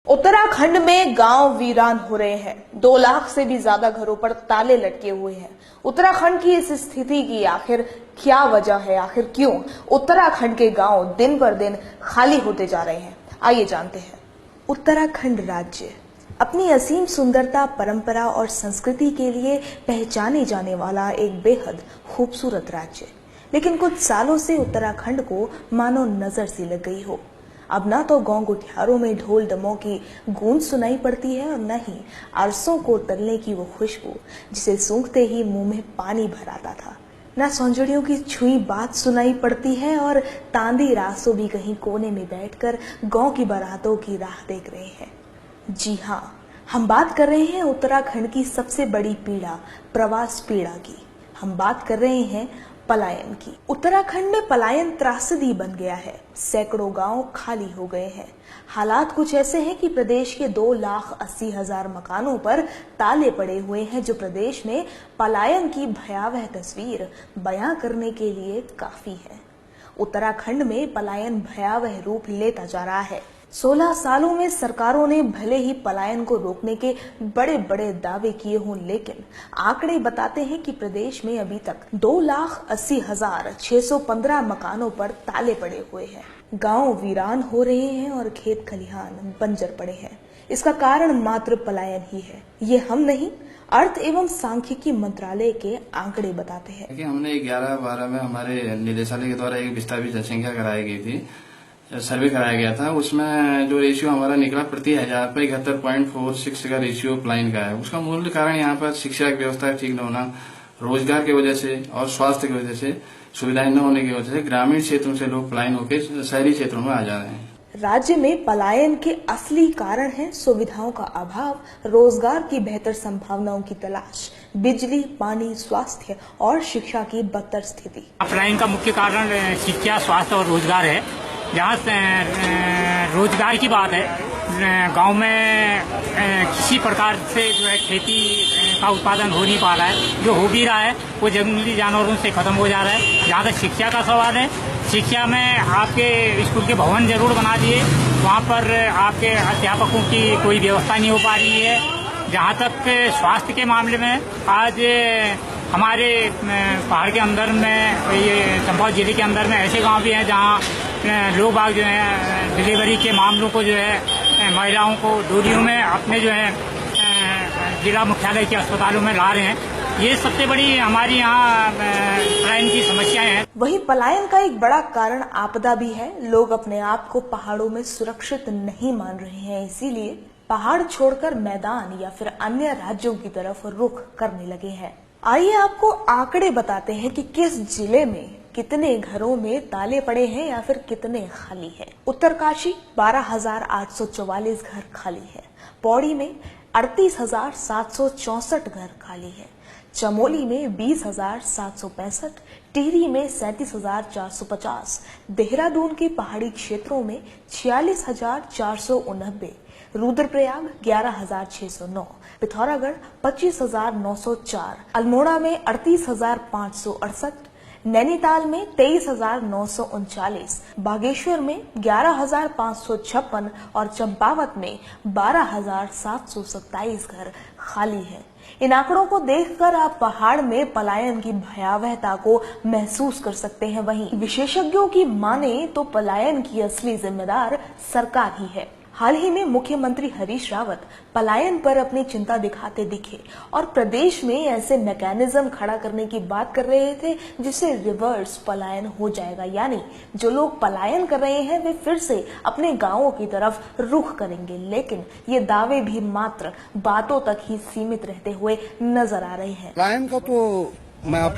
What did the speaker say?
उत्तराखंड में गांव वीरान हो रहे हैं। 2 लाख से भी ज्यादा घरों पर ताले लटके हुए हैं। उत्तराखंड की इस स्थिति की आखिर क्या वजह है? आखिर क्यों उत्तराखंड के गांव दिन पर दिन खाली होते जा रहे हैं? आइए जानते हैं। उत्तराखंड राज्य अपनी असीम सुंदरता, परंपरा और संस्कृति के लिए पहचाने जाने वाला एक बेहद खूबसूरत राज्य, लेकिन कुछ सालों से उत्तराखंड को मानो नजर सी लग गई हो। अब ना तो गांव गुठियारों में ढोल डमों की गूंज सुनाई पड़ती है और न ही अरसों को तलने की वो खुशबू जिसे सूंघते ही मुंह में पानी भर आता था। ना सौंजड़ियों की छुई बात सुनाई पड़ती है और तांदी रासों भी कहीं कोने में बैठकर गांव की बारातों की राह देख रहे हैं। जी हाँ, हम बात कर रहे हैं उत्तराखंड की सबसे बड़ी पीड़ा, प्रवास पीड़ा की। हम बात कर रहे हैं पलायन की। उत्तराखंड में पलायन त्रासदी बन गया है। सैकड़ों गांव खाली हो गए हैं। हालात कुछ ऐसे हैं कि प्रदेश के 2,80,000 मकानों पर ताले पड़े हुए हैं, जो प्रदेश में पलायन की भयावह तस्वीर बयां करने के लिए काफी है। उत्तराखंड में पलायन भयावह रूप लेता जा रहा है। 16 सालों में सरकारों ने भले ही पलायन को रोकने के बड़े बड़े दावे किए हों, लेकिन आंकड़े बताते हैं कि प्रदेश में अभी तक 2,80,615 मकानों पर ताले पड़े हुए हैं। गांव वीरान हो रहे हैं और खेत खलिहान बंजर पड़े हैं। इसका कारण मात्र पलायन ही है। ये हम नहीं, अर्थ एवं सांख्यिकी मंत्रालय के आंकड़े बताते हैं। हमने 11-12 में हमारे निदेशालय के द्वारा एक विस्तारित जनसंख्या कराई गई थी, सर्वे कराया गया था। उसमें जो रेशियो हमारा निकला प्रति 1000 पर 71.46 का रेशियो पलायन का है। उसका मूल कारण यहाँ पर शिक्षा की व्यवस्था ठीक न होना, रोजगार की वजह से और स्वास्थ्य की वजह से, सुविधाएं न होने की वजह से ग्रामीण क्षेत्रों से लोग पलायन होकर शहरी क्षेत्रों में आ जा रहे हैं। राज्य में पलायन के असली कारण है सुविधाओं का अभाव, रोजगार की बेहतर संभावनाओं की तलाश, बिजली, पानी, स्वास्थ्य और शिक्षा की बदतर स्थिति। पलायन का मुख्य कारण शिक्षा, स्वास्थ्य और रोजगार है। जहाँ रोजगार की बात है, गांव में किसी प्रकार से जो है खेती का उत्पादन हो नहीं पा रहा है। जो हो भी रहा है वो जंगली जानवरों से खत्म हो जा रहा है। जहाँ तक शिक्षा का सवाल है, शिक्षा में आपके स्कूल के भवन जरूर बना दिए, वहाँ पर आपके अध्यापकों की कोई व्यवस्था नहीं हो पा रही है। जहाँ तक स्वास्थ्य के मामले में, आज हमारे पहाड़ के अंदर में, ये चंपावत जिले के अंदर में ऐसे गांव भी हैं जहाँ लोग बाग जो है डिलीवरी के मामलों को जो है महिलाओं को डोलियों में अपने जो है जिला मुख्यालय के अस्पतालों में ला रहे हैं। ये सबसे बड़ी हमारी यहाँ पलायन की समस्याएं हैं। वहीं पलायन का एक बड़ा कारण आपदा भी है। लोग अपने आप को पहाड़ों में सुरक्षित नहीं मान रहे हैं, इसीलिए पहाड़ छोड़कर मैदान या फिर अन्य राज्यों की तरफ रुख करने लगे हैं। आइए आपको आंकड़े बताते हैं कि किस जिले में कितने घरों में ताले पड़े हैं या फिर कितने खाली हैं। उत्तरकाशी 12,844 घर खाली है। पौड़ी में 38,764 घर खाली है। चमोली में 20,765, टिहरी में 37,450, देहरादून के पहाड़ी क्षेत्रों में 46,489, रुद्रप्रयाग 11,609, पिथौरागढ़ 25,904, अल्मोड़ा में 38,568, नैनीताल में 23,939, बागेश्वर में 11,556 और चंपावत में 12,727 घर खाली हैं। इन आंकड़ों को देखकर आप पहाड़ में पलायन की भयावहता को महसूस कर सकते हैं। वहीं विशेषज्ञों की माने तो पलायन की असली जिम्मेदार सरकार ही है। हाल ही में मुख्यमंत्री हरीश रावत पलायन पर अपनी चिंता दिखाते दिखे और प्रदेश में ऐसे मैकेनिज्म खड़ा करने की बात कर रहे थे जिससे रिवर्स पलायन हो जाएगा, यानी जो लोग पलायन कर रहे हैं वे फिर से अपने गांवों की तरफ रुख करेंगे। लेकिन ये दावे भी मात्र बातों तक ही सीमित रहते हुए नजर आ रहे हैं। पलायन का तो मैं आप